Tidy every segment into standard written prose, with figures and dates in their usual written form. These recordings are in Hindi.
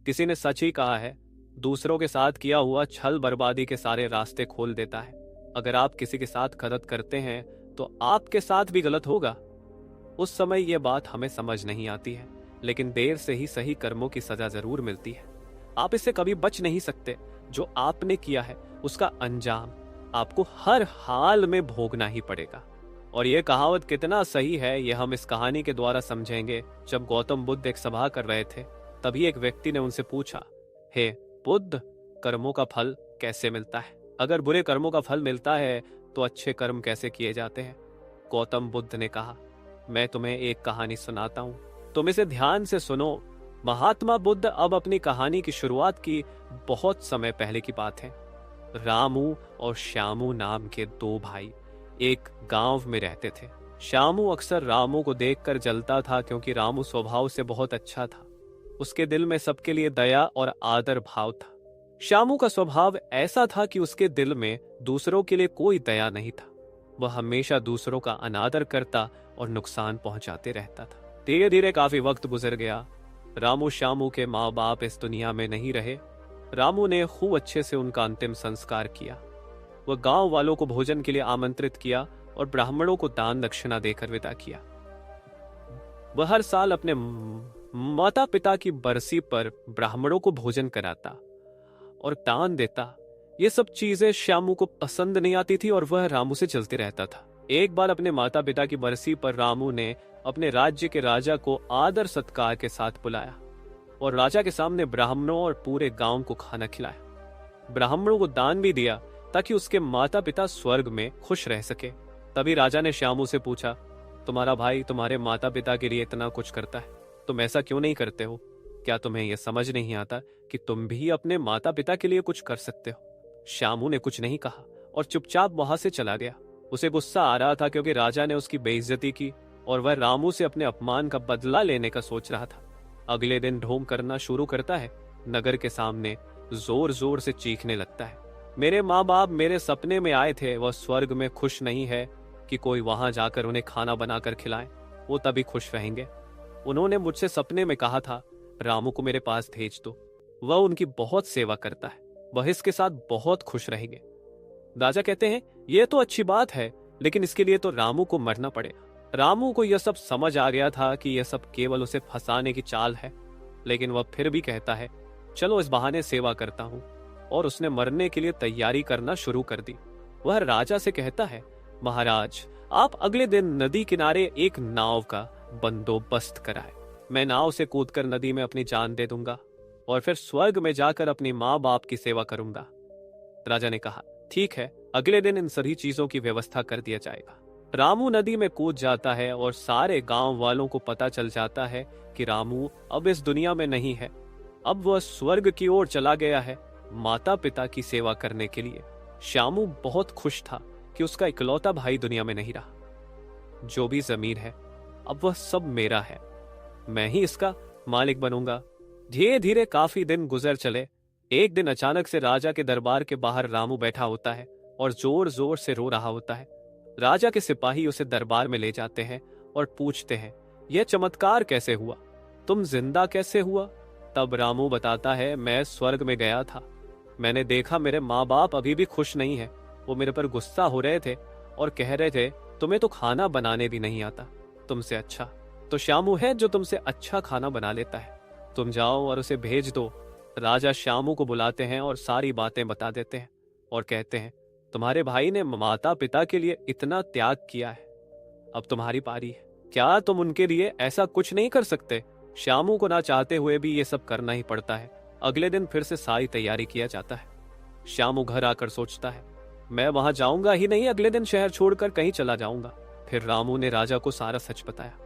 किसी ने सच ही कहा है, दूसरों के साथ किया हुआ छल बर्बादी के सारे रास्ते खोल देता है। अगर आप किसी के साथ गलत करते हैं तो आपके साथ भी गलत होगा। उस समय यह बात हमें समझ नहीं आती है, लेकिन देर से ही सही कर्मों की सजा जरूर मिलती है। आप इससे कभी बच नहीं सकते। जो आपने किया है उसका अंजाम आपको हर हाल में भोगना ही पड़ेगा। और यह कहावत कितना सही है यह हम इस कहानी के द्वारा समझेंगे। जब गौतम बुद्ध एक सभा कर रहे थे, तभी एक व्यक्ति ने उनसे पूछा, हे बुद्ध, कर्मों का फल कैसे मिलता है? अगर बुरे कर्मों का फल मिलता है तो अच्छे कर्म कैसे किए जाते हैं? गौतम बुद्ध ने कहा, मैं तुम्हें एक कहानी सुनाता हूं, तुम इसे ध्यान से सुनो। महात्मा बुद्ध अब अपनी कहानी की शुरुआत की बहुत समय पहले की बात है। रामू और श्यामू नाम के दो भाई एक गांव में रहते थे। श्यामू अक्सर रामू को देखकर जलता था, क्योंकि रामू स्वभाव से बहुत अच्छा था। उसके दिल में सबके लिए दया और आदर भाव था। श्यामू का स्वभाव ऐसा था कि उसके दिल में दूसरों के लिए कोई दया नहीं था। वह हमेशा दूसरों का अनादर करता और नुकसान पहुंचाते रहता था। धीरे धीरे काफी वक्त गुजर गया। रामू श्यामू के माँ बाप इस दुनिया में नहीं रहे। रामू ने खूब अच्छे से उनका अंतिम संस्कार किया। वह गांव वालों को भोजन के लिए आमंत्रित किया और ब्राह्मणों को दान दक्षिणा देकर विदा किया। वह हर साल अपने माता पिता की बरसी पर ब्राह्मणों को भोजन कराता और दान देता। ये सब चीजें श्यामू को पसंद नहीं आती थी और वह रामू से जलते रहता था। एक बार अपने माता पिता की बरसी पर रामू ने अपने राज्य के राजा को आदर सत्कार के साथ बुलाया और राजा के सामने ब्राह्मणों और पूरे गांव को खाना खिलाया। ब्राह्मणों को दान भी दिया ताकि उसके माता पिता स्वर्ग में खुश रह सके। तभी राजा ने श्यामू से पूछा, तुम्हारा भाई तुम्हारे माता पिता के लिए इतना कुछ करता है, तुम ऐसा क्यों नहीं करते हो? क्या तुम्हें यह समझ नहीं आता कि तुम भी अपने माता पिता के लिए कुछ कर सकते हो? श्यामू ने कुछ नहीं कहा और चुपचाप वहां से चला गया। उसे गुस्सा आ रहा था क्योंकि राजा ने उसकी बेइज्जती की और वह रामू से अपने अपमान का बदला लेने का सोच रहा था। अगले दिन ढोंग करना शुरू करता है। नगर के सामने जोर जोर से चीखने लगता है, मेरे माँ बाप मेरे सपने में आए थे, वह स्वर्ग में खुश नहीं है कि कोई वहां जाकर उन्हें खाना बनाकर खिलाए, वो तभी खुश रहेंगे। उन्होंने मुझसे सपने में कहा था रामू को मेरे पास भेज दो, वह उनकी बहुत सेवा करता है, वह इसके साथ बहुत खुश रहेंगे। राजा कहते हैं, यह तो अच्छी बात है, लेकिन इसके लिए तो रामू को मरना पड़ेगा। रामू को यह सब समझ आ गया था कि यह सब केवल उसे फंसाने की चाल है, लेकिन वह फिर भी कहता है, चलो इस बहाने सेवा करता हूं। और उसने मरने के लिए तैयारी करना शुरू कर दी। वह राजा से कहता है, महाराज, आप अगले दिन नदी किनारे एक नाव का बंदोबस्त कराए। मैं नाव से कूदकर नदी में अपनी जान दे दूंगा और फिर स्वर्ग में जाकर अपनी माँ बाप की सेवा करूंगा। राजा ने कहा, ठीक है, अगले दिन इन सभी चीजों की व्यवस्था कर दिया जाएगा। रामू नदी में कूद जाता है और सारे गांव वालों को पता चल जाता है कि रामू अब इस दुनिया में नहीं है। अब वह स्वर्ग की ओर चला गया है, माता पिता की सेवा करने के लिए। श्यामू बहुत खुश था कि उसका इकलौता भाई दुनिया में नहीं रहा। जो भी जमीन है अब वह सब मेरा है, मैं ही इसका मालिक बनूंगा। धीरे धीरे काफी दिन गुजर चले। एक दिन अचानक से राजा के दरबार के बाहर रामू बैठा होता है और जोर जोर से रो रहा होता है। राजा के सिपाही उसे दरबार में ले जाते हैं और पूछते हैं, यह चमत्कार कैसे हुआ? तुम जिंदा कैसे हुआ? तब रामू बताता है, मैं स्वर्ग में गया था, मैंने देखा मेरे माँ बाप अभी भी खुश नहीं है। वो मेरे पर गुस्सा हो रहे थे और कह रहे थे, तुम्हें तो खाना बनाने भी नहीं आता, तुमसे अच्छा तो श्यामू है जो तुमसे अच्छा खाना बना लेता है। तुम जाओ और उसे भेज दो। राजा श्यामू को बुलाते हैं और सारी बातें बता देते हैं और कहते हैं, तुम्हारे भाई ने माता पिता के लिए इतना त्याग किया है, अब तुम्हारी पारी है। क्या तुम उनके लिए ऐसा कुछ नहीं कर सकते? श्यामू को ना चाहते हुए भी ये सब करना ही पड़ता है। अगले दिन फिर से सारी तैयारी किया जाता है। श्यामू घर आकर सोचता है, मैं वहां जाऊंगा ही नहीं, अगले दिन शहर छोड़कर कहीं चला जाऊंगा। फिर रामू ने राजा को सारा सच बताया।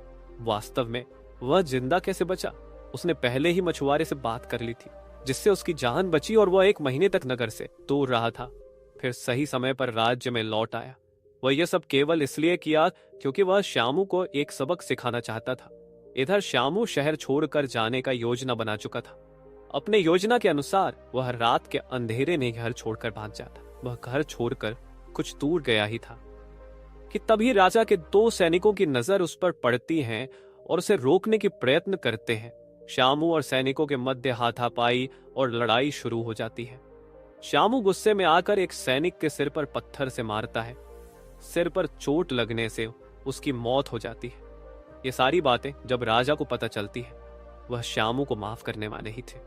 वास्तव में वह जिंदा कैसे बचा? उसने पहले ही मछुआरे से बात कर ली थी, जिससे उसकी जान बची और वह 1 महीने तक नगर से दूर रहा था। फिर सही समय पर राज्य में लौट आया। वह यह सब केवल इसलिए किया क्योंकि वह श्यामू को एक सबक सिखाना चाहता था। इधर श्यामू शहर छोड़कर जाने का योजना बना चुका था। अपने योजना के अनुसार वह रात के अंधेरे में घर छोड़कर भाग जाता। वह घर छोड़कर कुछ दूर गया ही था कि तभी राजा के 2 सैनिकों की नजर उस पर पड़ती है और उसे रोकने की प्रयत्न करते हैं। श्यामू और सैनिकों के मध्य हाथापाई और लड़ाई शुरू हो जाती है। श्यामू गुस्से में आकर एक सैनिक के सिर पर पत्थर से मारता है। सिर पर चोट लगने से उसकी मौत हो जाती है। ये सारी बातें जब राजा को पता चलती है, वह श्यामू को माफ करने वाले ही थे।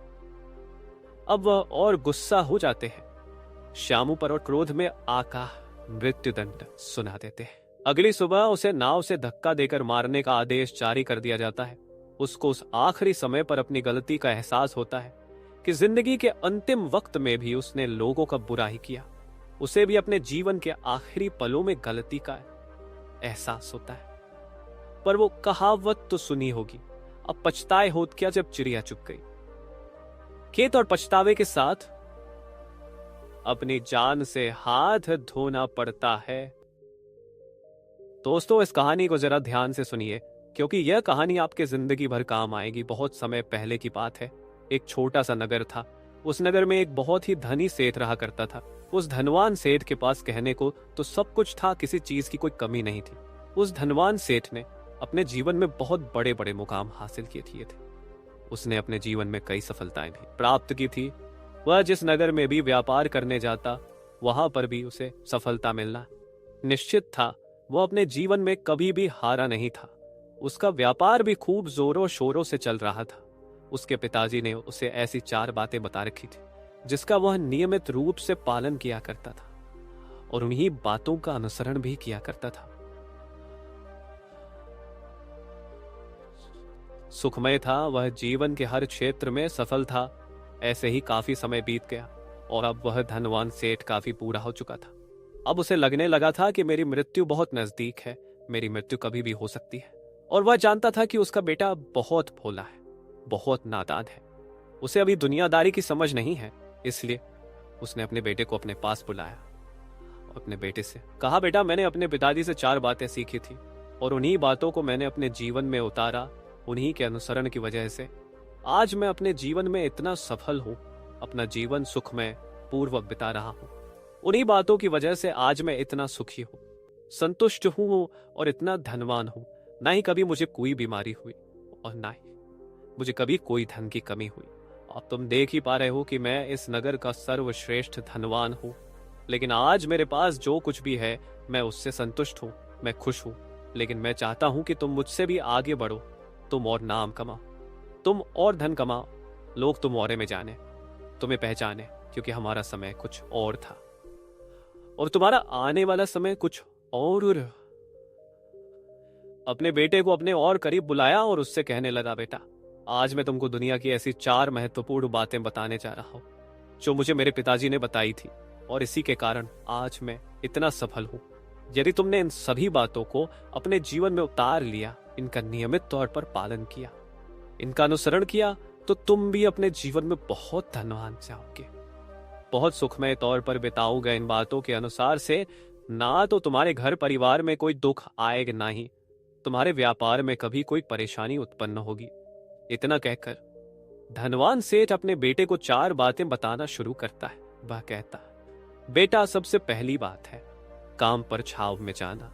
अब वह और गुस्सा हो जाते हैं श्यामू पर और क्रोध में आका मृत्युदंड सुना देते हैं। अगली सुबह उसे नाव से धक्का देकर मारने का आदेश जारी कर दिया जाता है। उसको उस आखिरी समय पर अपनी गलती का एहसास होता है कि जिंदगी के अंतिम वक्त में भी उसने लोगों का बुरा ही किया। उसे भी अपने जीवन के आखिरी पलों में गलती का एहसास होता है। पर वो कहावत तो सुनी होगी, अब पछताए होत क्या जब चिड़िया चुग गई। खेत और पछतावे के साथ अपनी जान से हाथ धोना पड़ता है। दोस्तों, इस कहानी को जरा ध्यान से सुनिए, क्योंकि यह कहानी आपके जिंदगी भर काम आएगी। बहुत समय पहले की बात है। एक छोटा सा नगर था। उस नगर में एक बहुत ही धनी सेठ रहा करता था। उस धनवान सेठ के पास कहने को तो सब कुछ था, किसी चीज की कोई कमी नहीं थी। उस धनवान सेठ ने अपने जीवन में बहुत बड़े बड़े मुकाम हासिल किए थे। उसने अपने जीवन में कई सफलताएं भी प्राप्त की थी। वह जिस नगर में भी व्यापार करने जाता, वहां पर भी उसे सफलता मिलना निश्चित था। वह अपने जीवन में कभी भी हारा नहीं था। उसका व्यापार भी खूब जोरों शोरों से चल रहा था। उसके पिताजी ने उसे ऐसी 4 बातें बता रखी थी जिसका वह नियमित रूप से पालन किया करता था और उन्हीं बातों का अनुसरण भी किया करता था। सुखमय था वह, जीवन के हर क्षेत्र में सफल था। ऐसे ही काफी समय बीत गया और अब वह धनवान सेठ काफी बूढ़ा हो चुका था। अब उसे लगने लगा था कि मेरी मृत्यु बहुत नजदीक है, मेरी मृत्यु कभी भी हो सकती है। और वह जानता था कि उसका बेटा बहुत भोला है, बहुत नादान है। उसे अभी दुनियादारी की समझ नहीं है, इसलिए उसने अपने बेटे को अपने पास बुलाया और अपने बेटे से कहा, बेटा, मैंने अपने पिताजी से 4 बातें सीखी थी और उन्हीं बातों को मैंने अपने जीवन में उतारा। उन्हीं के अनुसरण की वजह से आज मैं अपने जीवन में इतना सफल हूं, अपना जीवन सुखमय पूर्वक बिता रहा हूं। उन्हीं बातों की वजह से आज मैं इतना सुखी हूं, संतुष्ट हूं और इतना धनवान हूं। ना ही कभी मुझे कोई बीमारी हुई और ना ही मुझे कभी कोई धन की कमी हुई। अब तुम देख ही पा रहे हो कि मैं इस नगर का सर्वश्रेष्ठ धनवान हूं। लेकिन आज मेरे पास जो कुछ भी है, मैं उससे संतुष्ट हूं, मैं खुश हूं। लेकिन मैं चाहता हूं कि तुम मुझसे भी आगे बढ़ो, तुम और नाम कमाओ, तुम और धन कमाओ, लोग तुम औरे में जाने, तुम्हें पहचाने, क्योंकि हमारा समय कुछ और था और तुम्हारा आने वाला समय कुछ और। अपने बेटे को अपने और करीब बुलाया और उससे कहने लगा, बेटा, आज मैं तुमको दुनिया की ऐसी 4 महत्वपूर्ण बातें बताने जा रहा हूं जो मुझे मेरे पिताजी ने बताई थी और इसी के कारण आज मैं इतना सफल हूं। यदि तुमने इन सभी बातों को अपने जीवन में उतार लिया, इनका नियमित तौर पर पालन किया, इनका अनुसरण किया, तो तुम भी अपने जीवन में बहुत धनवान जाओगे, बहुत सुखमय तौर पर बिताओगे। इन बातों के अनुसार से ना तो तुम्हारे घर परिवार में कोई दुख आएगा, ना ही तुम्हारे व्यापार में कभी कोई परेशानी उत्पन्न होगी। इतना कहकर धनवान सेठ अपने बेटे को 4 बातें बताना शुरू करता है। वह कहता है, बेटा, सबसे पहली बात है काम पर छाव में जाना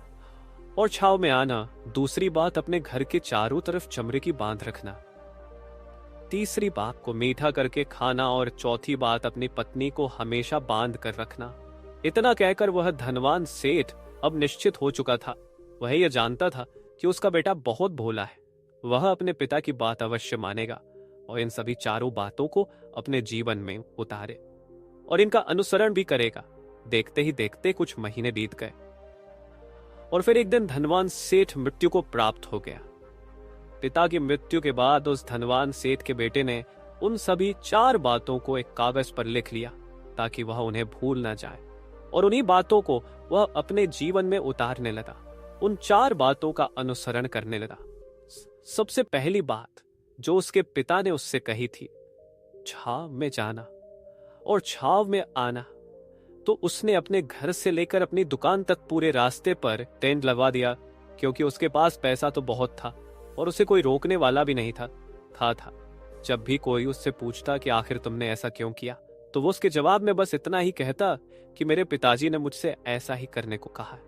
और छाव में आना। दूसरी बात, अपने घर के चारों तरफ चमड़े की बांध रखना। तीसरी बात को मीठा करके खाना और चौथी बात, अपनी पत्नी को हमेशा बांध कर रखना। इतना कहकर वह धनवान सेठ अब निश्चित हो चुका था। वह यह जानता था कि उसका बेटा बहुत भोला है, वह अपने पिता की बात अवश्य मानेगा और इन सभी 4 बातों को अपने जीवन में उतारे और इनका अनुसरण भी करेगा। देखते ही देखते कुछ महीने बीत गए और फिर एक दिन धनवान सेठ मृत्यु को प्राप्त हो गया। पिता की मृत्यु के बाद उस धनवान सेठ के बेटे ने उन सभी 4 बातों को एक कागज पर लिख लिया ताकि वह उन्हें भूल ना जाए और उन्हीं बातों को वह अपने जीवन में उतारने लगा, उन 4 बातों का अनुसरण करने लगा। सबसे पहली बात जो उसके पिता ने उससे कही थी, छाव में जाना और छाव में आना, तो उसने अपने घर से लेकर अपनी दुकान तक पूरे रास्ते पर टेंट लगवा दिया, क्योंकि उसके पास पैसा तो बहुत था और उसे कोई रोकने वाला भी नहीं था। जब भी कोई उससे पूछता कि आखिर तुमने ऐसा क्यों किया, तो वो उसके जवाब में बस इतना ही कहता कि मेरे पिताजी ने मुझसे ऐसा ही करने को कहा।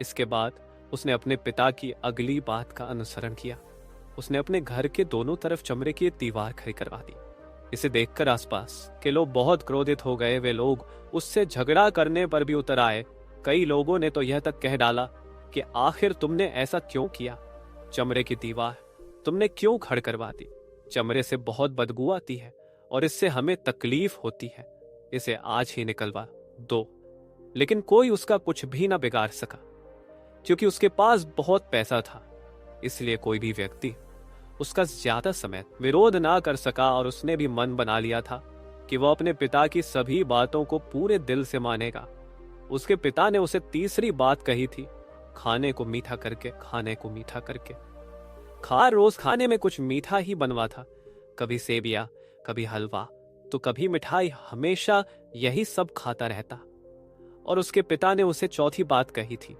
इसके बाद उसने अपने पिता की अगली बात का अनुसरण किया उसने अपने घर के दोनों तरफ चमड़े की दीवार खड़ी करवा दी। इसे देखकर आसपास के लोग बहुत क्रोधित हो गए। वे लोग उससे झगड़ा करने पर भी उतर आए। कई लोगों ने तो यह तक कह डाला कि आखिर तुमने ऐसा क्यों किया? चमड़े की दीवार तुमने क्यों खड़ करवा दी? चमड़े से बहुत बदबू आती है और इससे हमें तकलीफ होती है। इसे आज ही निकलवा दो। लेकिन कोई उसका कुछ भी ना बिगाड़ सका, क्योंकि उसके पास बहुत पैसा था। इसलिए कोई भी व्यक्ति उसका ज्यादा समय विरोध ना कर सका और उसने भी मन बना लिया था कि वह अपने पिता की सभी बातों को पूरे दिल से मानेगा। उसके पिता ने उसे तीसरी बात कही थी, खाने को मीठा करके, खाने को मीठा करके। रोज खाने में कुछ मीठा ही बनवा था, कभी सेविया, कभी हलवा, तो कभी मिठाई, हमेशा यही सब खाता रहता। और उसके पिता ने उसे चौथी बात कही थी,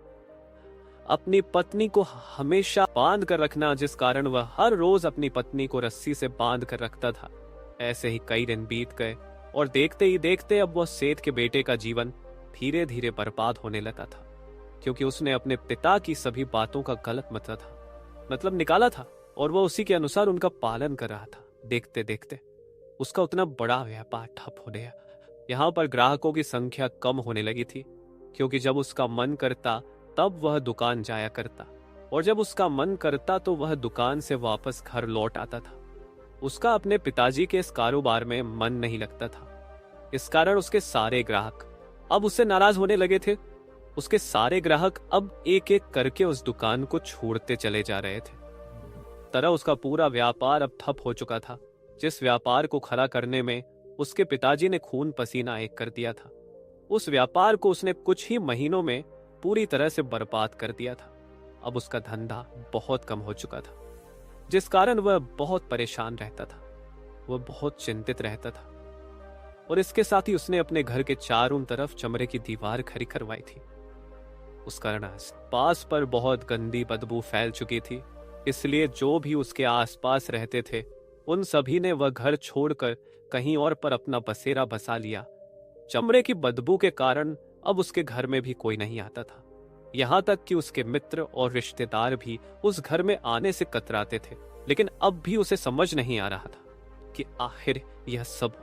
अपनी पत्नी को हमेशा बांध कर रखना, जिस कारण वह हर रोज अपनी पत्नी को रस्सी से बांध कर रखता था। ऐसे ही कई दिन बीत गए और देखते ही देखते अब वह सेठ के बेटे का जीवन धीरे धीरे बर्बाद होने लगा था, क्योंकि उसने अपने पिता की सभी बातों का गलत मतलब निकाला था और वह उसी के अनुसार उनका पालन कर रहा था। देखते देखते उसका उतना बड़ा व्यापार ठप हो गया। यहाँ पर ग्राहकों की संख्या कम होने लगी थी, क्योंकि जब उसका मन करता तब वह दुकान जाया करता और जब उसका मन करता तो वह दुकान से वापस घर लौट आता था। उसका अपने पिताजी के इस कारोबार में मन नहीं लगता था। इस कारण उसके सारे ग्राहक अब उससे नाराज होने लगे थे। उसके सारे ग्राहक अब एक एक करके उस दुकान को छोड़ते चले जा रहे थे। तरह उसका पूरा व्यापार अब ठप हो चुका था। जिस व्यापार को खड़ा करने में उसके पिताजी ने खून पसीना एक कर दिया था, उस व्यापार को उसने कुछ ही महीनों में पूरी तरह से बर्बाद कर दिया था। अब उसका धंधा बहुत कम हो चुका था, जिस कारण वह बहुत परेशान रहता था। वह बहुत चिंतित रहता था और इसके साथ ही उसने अपने घर के चारों तरफ चमड़े की दीवार खड़ी करवाई थी। उस कारण आसपास पर बहुत गंदी बदबू फैल चुकी थी। इसलिए जो भी उसके आसपास रहते थे उन सभी ने वह घर छोड़कर कहीं और पर अपना बसेरा बसा लिया। चमड़े की बदबू के कारण अब उसके घर में भी कोई नहीं आता था। यहाँ तक कि उसके मित्र और रिश्तेदार भी उस घर में आने से कतराते थे। लेकिन अब भी उसे समझ नहीं आ रहा था कि आखिर यह सब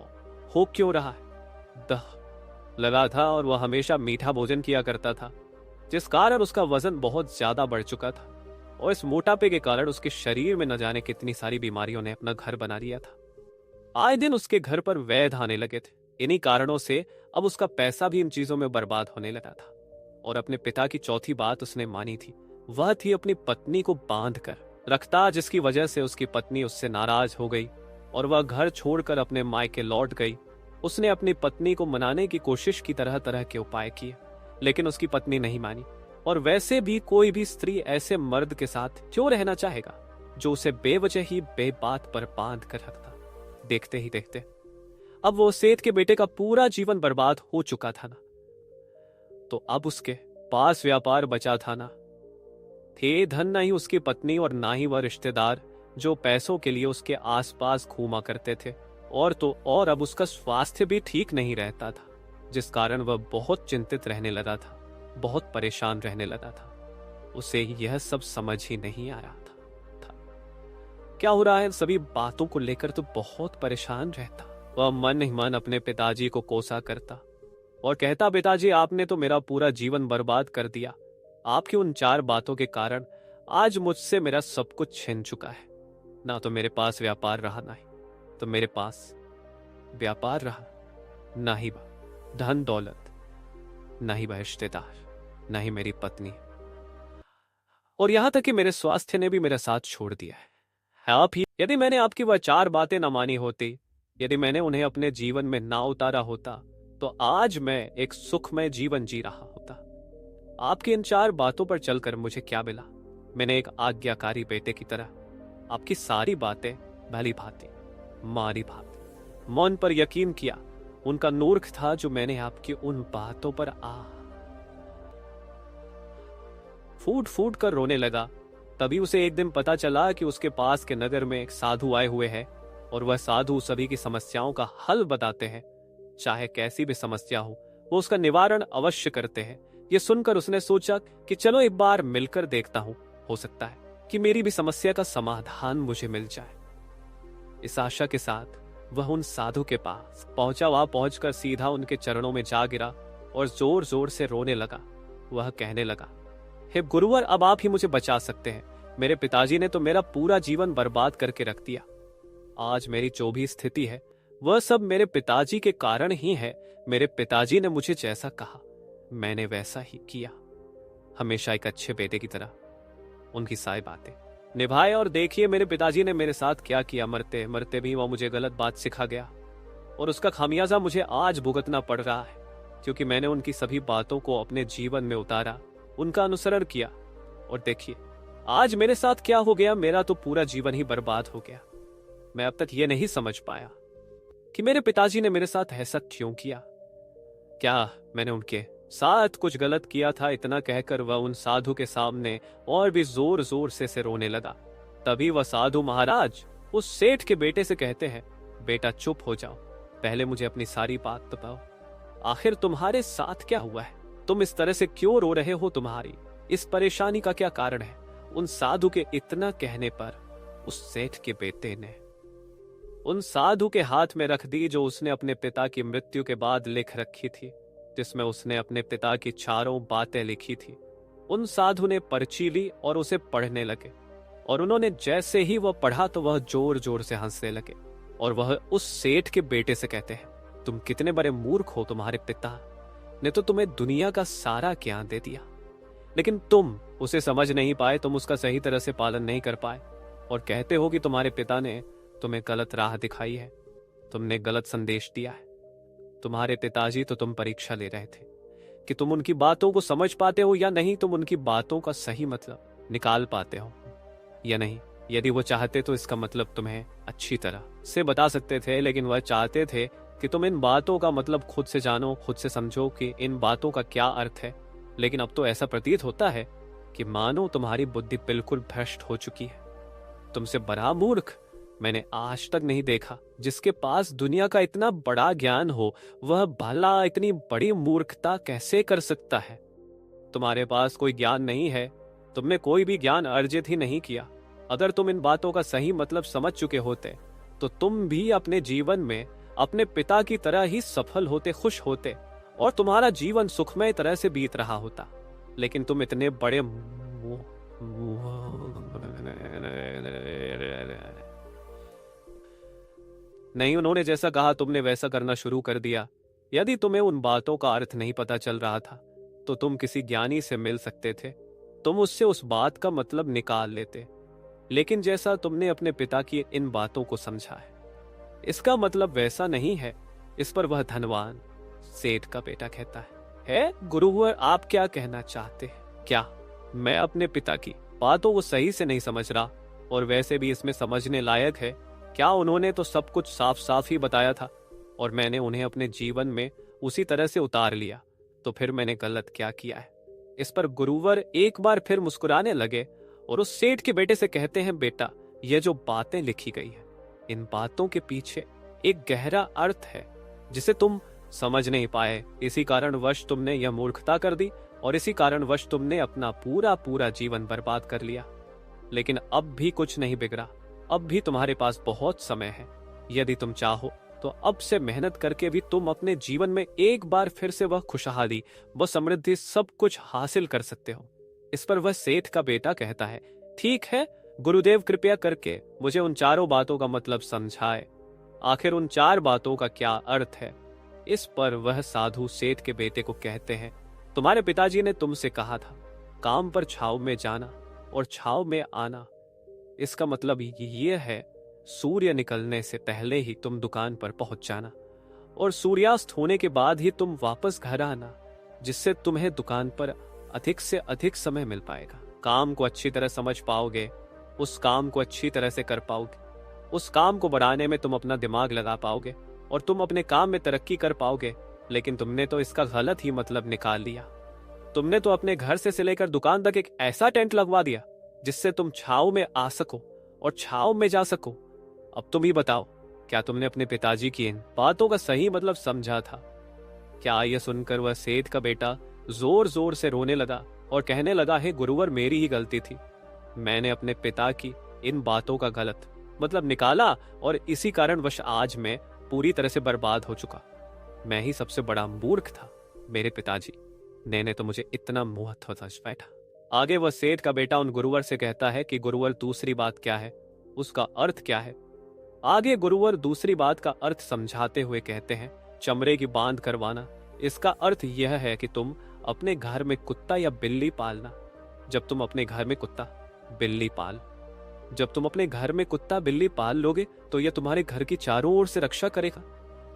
हो क्यों रहा है। दह लगा था और वह हमेशा मीठा भोजन किया करता था, जिस कारण उसका वजन बहुत ज्यादा बढ़ चुका था और इस मोटापे के कारण उसके शरीर में न जाने कितनी सारी बीमारियों ने अपना घर बना लिया था। आए दिन उसके घर पर वैद्य आने लगे थे। इन्हीं कारणों से अब उसका पैसा भी इन चीजों में बर्बाद होने लगा था। और अपने पिता की चौथी बात उसने मानी थी, वह थी अपनी पत्नी को बांध कर रखता, जिसकी वजह से उसकी पत्नी उससे नाराज हो गई और वह घर छोड़कर अपने मायके लौट गई। उसने अपनी पत्नी को मनाने की कोशिश की, तरह तरह के उपाय किए, लेकिन उसकी पत्नी नहीं मानी। और वैसे भी कोई भी स्त्री ऐसे मर्द के साथ क्यों रहना चाहेगा जो उसे बेवजह ही बेबात पर बांध कर रखता। देखते ही देखते अब वो सेठ के बेटे का पूरा जीवन बर्बाद हो चुका था ना, तो अब उसके पास व्यापार बचा था ना, थे धन नहीं उसकी पत्नी और ना ही वह रिश्तेदार जो पैसों के लिए उसके आसपास घूमा करते थे। और तो और अब उसका स्वास्थ्य भी ठीक नहीं रहता था, जिस कारण वह बहुत चिंतित रहने लगा था, बहुत परेशान रहने लगा था। उसे यह सब समझ ही नहीं आ रहा था क्या हो रहा है। सभी बातों को लेकर तो बहुत परेशान रहता। वह मन ही मन अपने पिताजी को कोसा करता और कहता, पिताजी आपने तो मेरा पूरा जीवन बर्बाद कर दिया। आपकी उन 4 बातों के कारण आज मुझसे मेरा सब कुछ छिन चुका है। ना तो मेरे पास व्यापार रहा, ना ही तो मेरे पास व्यापार रहा, ना ही धन दौलत, ना ही रिश्तेदार, ना ही मेरी पत्नी, और यहां तक कि मेरे स्वास्थ्य ने भी मेरा साथ छोड़ दिया है। आप ही यदि मैंने आपकी वह 4 बातें न मानी होती, यदि मैंने उन्हें अपने जीवन में ना उतारा होता, तो आज मैं एक सुखमय जीवन जी रहा होता। आपकी इन 4 बातों पर चलकर मुझे क्या मिला? मैंने एक आज्ञाकारी बेटे की तरह आपकी सारी बातें भली भांति मारी भांति मौन पर यकीन किया। उनका नूर्ख था जो मैंने आपकी उन बातों पर फूट फूट कर रोने लगा। तभी उसे एक दिन पता चला कि उसके पास के नगर में एक साधु आए हुए हैं और वह साधु सभी की समस्याओं का हल बताते हैं। चाहे कैसी भी समस्या हो वो उसका निवारण अवश्य करते हैं। ये सुनकर उसने सोचा कि चलो एक बार मिलकर देखता हूं, हो सकता है कि मेरी भी समस्या का समाधान मुझे मिल जाए। इस आशा के साथ वह उन साधु के पास पहुंचा। वहां पहुंचकर सीधा उनके चरणों में जा गिरा और जोर जोर से रोने लगा। वह कहने लगा, हे गुरुवर, अब आप ही मुझे बचा सकते हैं। मेरे पिताजी ने तो मेरा पूरा जीवन बर्बाद करके रख दिया। आज मेरी जो भी स्थिति है वह सब मेरे पिताजी के कारण ही है। मेरे पिताजी ने मुझे जैसा कहा मैंने वैसा ही किया। हमेशा एक अच्छे बेटे की तरह उनकी सारी बातें निभाए। और देखिए मेरे पिताजी ने मेरे साथ क्या किया। मरते मरते भी वह मुझे गलत बात सिखा गया और उसका खामियाजा मुझे आज भुगतना पड़ रहा है, क्योंकि मैंने उनकी सभी बातों को अपने जीवन में उतारा, उनका अनुसरण किया। और देखिए आज मेरे साथ क्या हो गया। मेरा तो पूरा जीवन ही बर्बाद हो गया। मैं अब तक ये नहीं समझ पाया कि मेरे पिताजी ने मेरे साथ ऐसा क्यों किया। क्या मैंने उनके साथ कुछ गलत किया था? इतना कहकर वह उन साधु के सामने और भी जोर जोर से रोने लगा। तभी वह साधु महाराज उस सेठ के बेटे से कहते हैं, बेटा चुप हो जाओ, पहले मुझे अपनी सारी बात बताओ। आखिर तुम्हारे साथ क्या हुआ है? तुम इस तरह से क्यों रो रहे हो? तुम्हारी इस परेशानी का क्या कारण है? उन साधु के इतना कहने पर उस सेठ के बेटे ने उन साधु के हाथ में रख दी जो उसने अपने पिता की मृत्यु के बाद लिख रखी थी, जिसमें उसने अपने पिता की चारों बातें लिखी थी। उन साधु ने पर्ची ली और उसे पढ़ने लगे। और उन्होंने जैसे ही वह पढ़ा तो वह जोर जोर से हंसने लगे। और वह उस सेठ के बेटे से कहते हैं, तुम कितने बड़े मूर्ख हो। तुम्हारे पिता ने तो तुम्हें दुनिया का सारा ज्ञान दे दिया, लेकिन तुम उसे समझ नहीं पाए, तुम उसका सही तरह से पालन नहीं कर पाए। और कहते हो कि तुम्हारे पिता ने तुम्हें गलत राह दिखाई है, तुमने गलत संदेश दिया है। तुम्हारे पिताजी तो तुम परीक्षा ले रहे थे कि तुम उनकी बातों को समझ पाते हो या नहीं, तुम उनकी बातों का सही मतलब निकाल पाते हो या नहीं। यदि वो चाहते तो इसका मतलब तुम्हें अच्छी तरह से बता सकते थे, लेकिन वह चाहते थे कि तुम इन बातों का मतलब खुद से जानो, खुद से समझो कि इन बातों का क्या अर्थ है। लेकिन अब तो ऐसा प्रतीत होता है कि मानो तुम्हारी बुद्धि बिल्कुल भ्रष्ट हो चुकी है। तुमसे बड़ा मूर्ख मैंने आज तक नहीं देखा। जिसके पास दुनिया का इतना बड़ा ज्ञान हो, वह भला इतनी बड़ी मूर्खता कैसे कर सकता है? तुम्हारे पास कोई ज्ञान नहीं है, तुमने कोई भी ज्ञान अर्जित ही नहीं किया। अगर तुम इन बातों का सही मतलब समझ चुके होते तो तुम भी अपने जीवन में अपने पिता की तरह ही सफल होते, खुश होते और तुम्हारा जीवन सुखमय तरह से बीत रहा होता। लेकिन तुम इतने बड़े नहीं, उन्होंने जैसा कहा तुमने वैसा करना शुरू कर दिया। यदि तुम्हें उन बातों का अर्थ नहीं पता चल रहा था तो तुम किसी ज्ञानी से मिल सकते थे, तुम उससे उस बात का मतलब निकाल लेते। लेकिन जैसा तुमने अपने पिता की इन बातों को समझा है, इसका मतलब वैसा नहीं है। इस पर वह धनवान सेठ का बेटा कहता है गुरुवर, आप क्या कहना चाहते हैं? क्या मैं अपने पिता की बातों को सही से नहीं समझ रहा? और वैसे भी इसमें समझने लायक है क्या? उन्होंने तो सब कुछ साफ साफ ही बताया था और मैंने उन्हें अपने जीवन में उसी तरह से उतार लिया, तो फिर मैंने गलत क्या किया है? इस पर गुरुवर एक बार फिर मुस्कुराने लगे और उस सेठ के बेटे से कहते हैं, बेटा ये जो बातें लिखी गई है, इन बातों के पीछे एक गहरा अर्थ है जिसे तुम समझ नहीं पाए। इसी कारणवश तुमने यह मूर्खता कर दी और इसी कारणवश तुमने अपना पूरा पूरा जीवन बर्बाद कर लिया। लेकिन अब भी कुछ नहीं बिगड़ा, अब भी तुम्हारे पास बहुत समय है। यदि तुम चाहो तो अब से मेहनत करके भी तुम अपने जीवन में एक बार फिर से वह खुशहाली, वह समृद्धि, सब कुछ हासिल कर सकते हो। इस पर वह सेठ का बेटा कहता है, ठीक है गुरुदेव, कृपया करके मुझे उन चारों बातों का मतलब समझाए। आखिर उन चार बातों का क्या अर्थ है? इस पर वह साधु सेठ के बेटे को कहते हैं, तुम्हारे पिताजी ने तुमसे कहा था काम पर छाव में जाना और छाव में आना। इसका मतलब ये है सूर्य निकलने से पहले ही तुम दुकान पर पहुंच जाना और सूर्यास्त होने के बाद ही तुम वापस घर आना, जिससे तुम्हें दुकान पर अधिक से अधिक समय मिल पाएगा। काम को अच्छी तरह समझ पाओगे, उस काम को अच्छी तरह से कर पाओगे, उस काम को बढ़ाने में तुम अपना दिमाग लगा पाओगे और तुम अपने काम में तरक्की कर पाओगे। लेकिन तुमने तो इसका गलत ही मतलब निकाल लिया। तुमने तो अपने घर से लेकर दुकान तक एक ऐसा टेंट लगवा दिया जिससे तुम छाव में आ सको और छाव में जा सको। अब तुम ही बताओ, क्या तुमने अपने पिताजी की इन बातों का सही मतलब समझा था? क्या यह सुनकर वह सेठ का बेटा जोर जोर से रोने लगा और कहने लगा, है गुरुवर, मेरी ही गलती थी। मैंने अपने पिता की इन बातों का गलत मतलब निकाला और इसी कारणवश आज मैं पूरी तरह से बर्बाद हो चुका। मैं ही सबसे बड़ा मूर्ख था। मेरे पिताजी ने तो मुझे इतना मुंह थोस बैठा। आगे वह सेठ का बेटा उन गुरुवर से कहता है कि गुरुवर दूसरी बात क्या है, उसका अर्थ क्या है। आगे गुरुवर दूसरी बात का अर्थ समझाते हुए कहते हैं, चमड़े की बांध करवाना, इसका अर्थ यह है कि तुम अपने घर में कुत्ता या बिल्ली पालना। जब तुम अपने घर में कुत्ता बिल्ली पाल लोगे तो यह तुम्हारे घर की चारों ओर से रक्षा करेगा,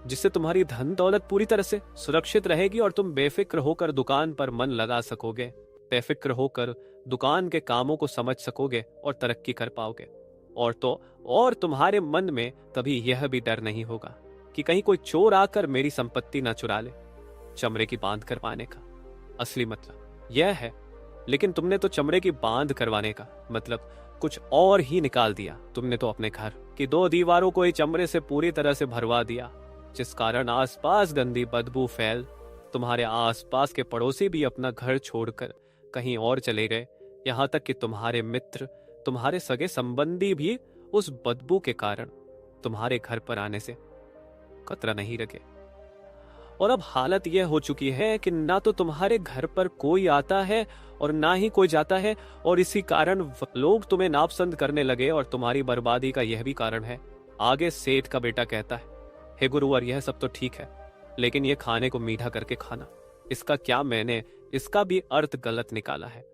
जिससे तुम्हारी धन दौलत पूरी तरह से सुरक्षित रहेगी और तुम बेफिक्र होकर दुकान पर मन लगा सकोगे, बेफिक्र होकर दुकान के कामों को समझ सकोगे और तरक्की कर पाओगे। और तुम्हारे मन में कभी यह भी डर नहीं होगा कि कहीं कोई चोर आकर मेरी संपत्ति ना चुरा ले। चमड़े की बांध करवाने का असली मतलब यह है, लेकिन तुमने तो चमड़े की बांध करवाने का मतलब कुछ और ही निकाल दिया। तुमने तो अपने घर की 2 दीवारों को ही चमड़े से पूरी तरह से भरवा दिया, जिस कारण आसपास गंदी बदबू फैल। तुम्हारे आसपास के पड़ोसी भी अपना घर छोड़कर कहीं और चले गए, यहां तक कि तुम्हारे मित्र, तुम्हारे सगे संबंधी भी उस बदबू के कारण तुम्हारे घर पर आने से कतरा नहीं लगे। और अब हालत यह हो चुकी है कि ना तो तुम्हारे घर पर कोई आता है और ना ही कोई जाता है, और इसी कारण लोग तुम्हें नापसंद करने लगे और तुम्हारी बर्बादी का यह भी कारण है। आगे सेठ का बेटा कहता है, हे गुरुवर, यह सब तो ठीक है, लेकिन यह खाने को मीठा करके खाना, इसका क्या मैंने इसका भी अर्थ गलत निकाला है?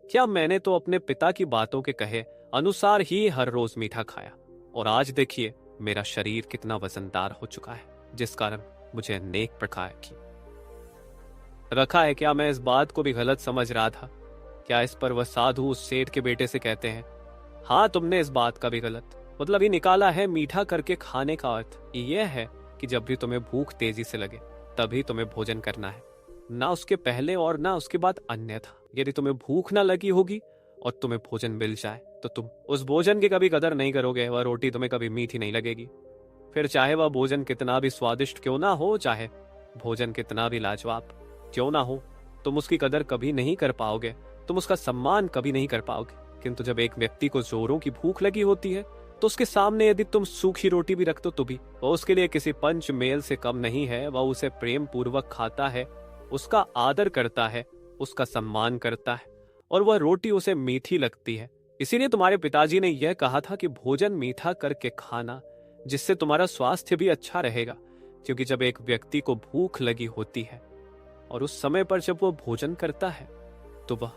क्या मैंने तो अपने पिता की बातों के कहे अनुसार ही हर रोज मीठा खाया, और आज देखिए मेरा शरीर कितना वजनदार हो चुका है, जिस कारण मुझे अनेक प्रकार की रखा है। क्या मैं इस बात को भी गलत समझ रहा था? क्या इस पर वह साधु उस सेठ के बेटे से कहते हैं, हाँ, तुमने इस बात का भी गलत मतलब ही निकाला है। मीठा करके खाने का अर्थ यह है कि जब भी तुम्हें भूख तेजी से लगे तभी तुम्हें भोजन करना है, ना उसके पहले और ना उसके बाद अन्यथा। यदि तुम्हें भूख ना लगी होगी और तुम्हें भोजन मिल जाए तो तुम उस भोजन की कभी कदर नहीं करोगे। वह रोटी तुम्हें कभी मीठी नहीं लगेगी, फिर चाहे वह भोजन कितना भी स्वादिष्ट क्यों ना हो, चाहे भोजन कितना भी लाजवाब क्यों ना हो, तुम उसकी कदर कभी नहीं कर पाओगे, तुम उसका सम्मान कभी नहीं कर पाओगे। किंतु जब एक व्यक्ति को जोरों की भूख लगी होती है तो उसके सामने यदि तुम सूखी रोटी भी रख दो तो भी वह उसके लिए किसी पंच मेल से कम नहीं है। वह उसे प्रेम पूर्वक खाता है, उसका आदर करता है, उसका सम्मान करता है, और वह रोटी उसे मीठी लगती है। इसीलिए तुम्हारे पिताजी ने यह कहा था कि भोजन मीठा करके खाना, जिससे तुम्हारा स्वास्थ्य भी अच्छा रहेगा। क्योंकि जब एक व्यक्ति को भूख लगी होती है और उस समय पर जब वो भोजन करता है तो वह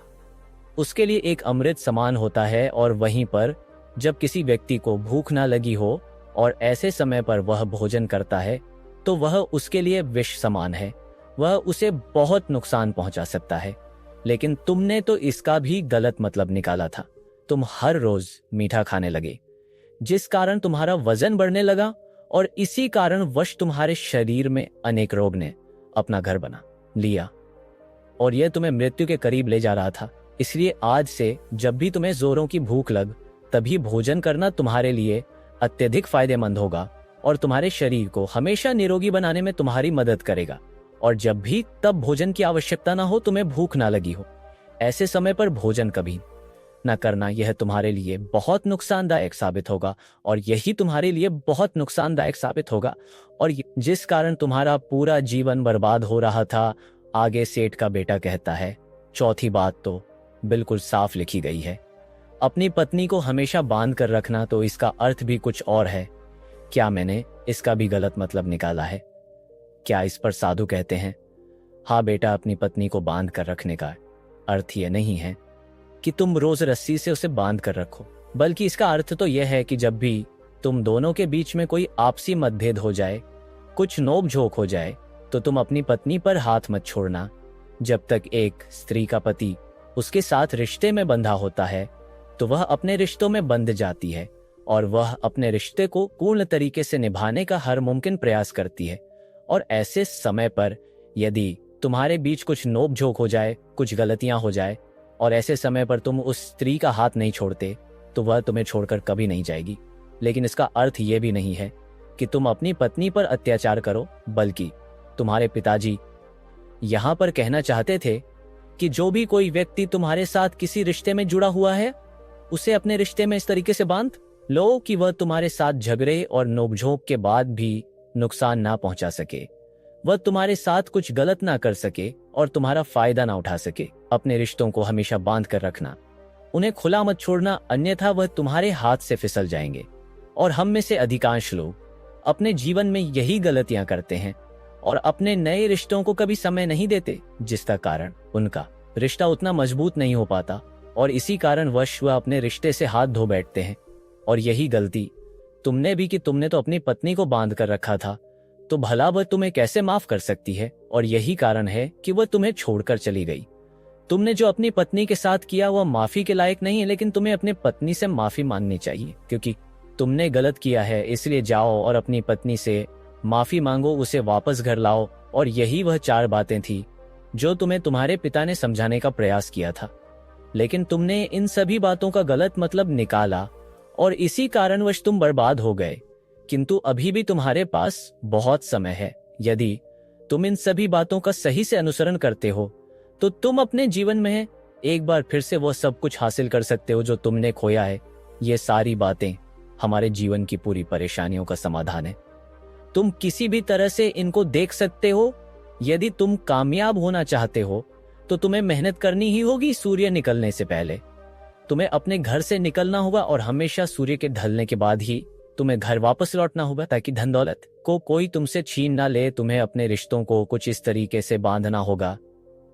उसके लिए एक अमृत समान होता है, और वहीं पर जब किसी व्यक्ति को भूख ना लगी हो और ऐसे समय पर वह भोजन करता है तो वह उसके लिए विष समान है, वह उसे बहुत नुकसान पहुंचा सकता है। लेकिन तुमने तो इसका भी गलत मतलब निकाला था। तुम हर रोज मीठा खाने लगे, जिस कारण तुम्हारा वजन बढ़ने लगा, और इसी कारण वश तुम्हारे शरीर में अनेक रोग ने अपना घर बना लिया और यह तुम्हें मृत्यु के करीब ले जा रहा था। इसलिए आज से जब भी तुम्हें जोरों की भूख लग तभी भोजन करना तुम्हारे लिए अत्यधिक फायदेमंद होगा और तुम्हारे शरीर को हमेशा निरोगी बनाने में तुम्हारी मदद करेगा। और जब भी तब भोजन की आवश्यकता ना हो, तुम्हें भूख ना लगी हो, ऐसे समय पर भोजन कभी न करना, यह तुम्हारे लिए बहुत नुकसानदायक साबित होगा, और यही तुम्हारे लिए बहुत नुकसानदायक साबित होगा, और जिस कारण तुम्हारा पूरा जीवन बर्बाद हो रहा था। आगे सेठ का बेटा कहता है, चौथी बात तो बिल्कुल साफ लिखी गई है, अपनी पत्नी को हमेशा बांध कर रखना, तो इसका अर्थ भी कुछ और है। क्या मैंने इसका भी गलत मतलब निकाला है? क्या इस पर साधु कहते हैं, हाँ बेटा, अपनी पत्नी को बांध कर रखने का अर्थ यह नहीं है कि तुम रोज रस्सी से उसे बांध कर रखो, बल्कि इसका अर्थ तो यह है कि जब भी तुम दोनों के बीच में कोई आपसी मतभेद हो जाए, कुछ नोक झोंक हो जाए, तो तुम अपनी पत्नी पर हाथ मत छोड़ना। जब तक एक स्त्री का पति उसके साथ रिश्ते में बंधा होता है तो वह अपने रिश्तों में बंध जाती है, और वह अपने रिश्ते को पूर्ण तरीके से निभाने का हर मुमकिन प्रयास करती है। और ऐसे समय पर यदि तुम्हारे बीच कुछ नोक झोंक हो जाए, कुछ गलतियां हो जाए, और ऐसे समय पर तुम उस स्त्री का हाथ नहीं छोड़ते, तो वह तुम्हें छोड़कर कभी नहीं जाएगी। लेकिन इसका अर्थ यह भी नहीं है कि तुम अपनी पत्नी पर अत्याचार करो, बल्कि तुम्हारे पिताजी यहां पर कहना चाहते थे कि जो भी कोई व्यक्ति तुम्हारे साथ किसी रिश्ते में जुड़ा हुआ है, उसे अपने रिश्ते में इस तरीके से बांध लो कि वह तुम्हारे साथ झगड़े और नोकझोंक के बाद भी नुकसान ना पहुंचा सके, वह तुम्हारे साथ कुछ गलत ना कर सके और तुम्हारा फायदा ना उठा सके। अपने रिश्तों को हमेशा बांध कर रखना, उन्हें खुला मत छोड़ना, अन्यथा वह तुम्हारे हाथ से फिसल जाएंगे। और हम में से अधिकांश लोग अपने जीवन में यही गलतियां करते हैं और अपने नए रिश्तों को कभी समय नहीं देते, जिसका कारण उनका रिश्ता उतना मजबूत नहीं हो पाता और इसी कारण वश वह अपने रिश्ते से हाथ धो बैठते हैं। और यही गलती तुमने भी कि तुमने तो अपनी पत्नी को बांध कर रखा था, तो भला वह तुम्हें कैसे माफ कर सकती है। और यही कारण है कि वह तुम्हें छोड़कर चली गई। तुमने जो अपनी पत्नी के साथ किया वह माफी के लायक नहीं है, लेकिन तुम्हें अपनी पत्नी से माफी मांगनी चाहिए, क्योंकि तुमने गलत किया है। इसलिए जाओ और अपनी पत्नी से माफी मांगो, उसे वापस घर लाओ। और यही वह 4 बातें थी जो तुम्हें तुम्हारे पिता ने समझाने का प्रयास किया था, लेकिन तुमने इन सभी बातों का गलत मतलब निकाला और इसी कारणवश तुम बर्बाद हो गए। किंतु अभी भी तुम्हारे पास बहुत समय है। यदि तुम इन सभी बातों का सही से अनुसरण करते हो तो तुम अपने जीवन में एक बार फिर से वो सब कुछ हासिल कर सकते हो जो तुमने खोया है। ये सारी बातें हमारे जीवन की पूरी परेशानियों का समाधान है। तुम किसी भी तरह से इनको देख सकते हो। यदि तुम कामयाब होना चाहते हो तो तुम्हें मेहनत करनी ही होगी। सूर्य निकलने से पहले तुम्हें अपने घर से निकलना होगा और हमेशा सूर्य के ढलने के बाद ही तुम्हें घर वापस लौटना होगा, ताकि धन दौलत को कोई तुमसे छीन ना ले। तुम्हें अपने रिश्तों को कुछ इस तरीके से बांधना होगा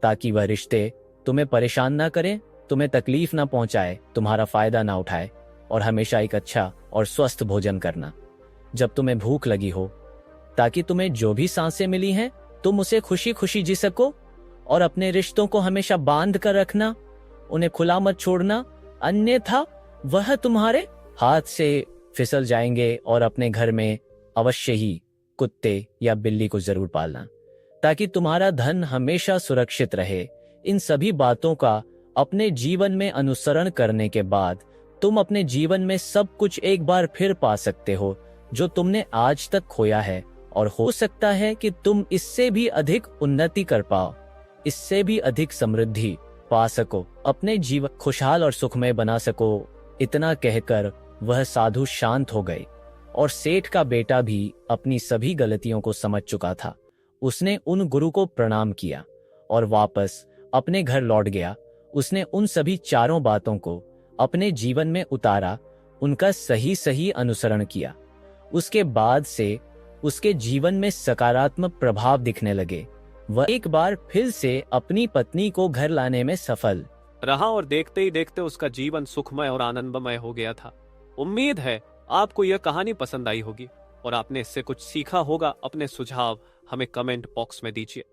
ताकि वह रिश्ते तुम्हें परेशान ना करें, तुम्हें तकलीफ ना पहुंचाए, तुम्हारा फायदा ना उठाए। और हमेशा एक अच्छा और स्वस्थ भोजन करना जब तुम्हें भूख लगी हो, ताकि तुम्हें जो भी सांसें मिली हैं तुम उसे खुशी खुशी जी सको। और अपने रिश्तों को हमेशा बांध कर रखना, उन्हें खुला मत छोड़ना, अन्यथा वह तुम्हारे हाथ से फिसल जाएंगे। और अपने घर में अवश्य ही कुत्ते या बिल्ली को जरूर पालना, ताकि तुम्हारा धन हमेशा सुरक्षित रहे। इन सभी बातों का अपने जीवन में अनुसरण करने के बाद तुम अपने जीवन में सब कुछ एक बार फिर पा सकते हो जो तुमने आज तक खोया है। और हो सकता है कि तुम इससे भी अधिक उन्नति कर पाओ, इससे भी अधिक समृद्धि पा सको, अपने जीवन खुशहाल और सुखमय बना सको। इतना कहकर वह साधु शांत हो गए और सेठ का बेटा भी अपनी सभी गलतियों को समझ चुका था। उसने उन गुरु को प्रणाम किया और वापस अपने घर लौट गया। उसने उन सभी 4 बातों को अपने जीवन में उतारा, उनका सही सही अनुसरण किया। उसके बाद से उसके जीवन में सकारात्मक प्रभाव दिखने लगे। वह एक बार फिर से अपनी पत्नी को घर लाने में सफल रहा और देखते ही देखते उसका जीवन सुखमय और आनंदमय हो गया था। उम्मीद है आपको यह कहानी पसंद आई होगी और आपने इससे कुछ सीखा होगा। अपने सुझाव हमें कमेंट बॉक्स में दीजिए।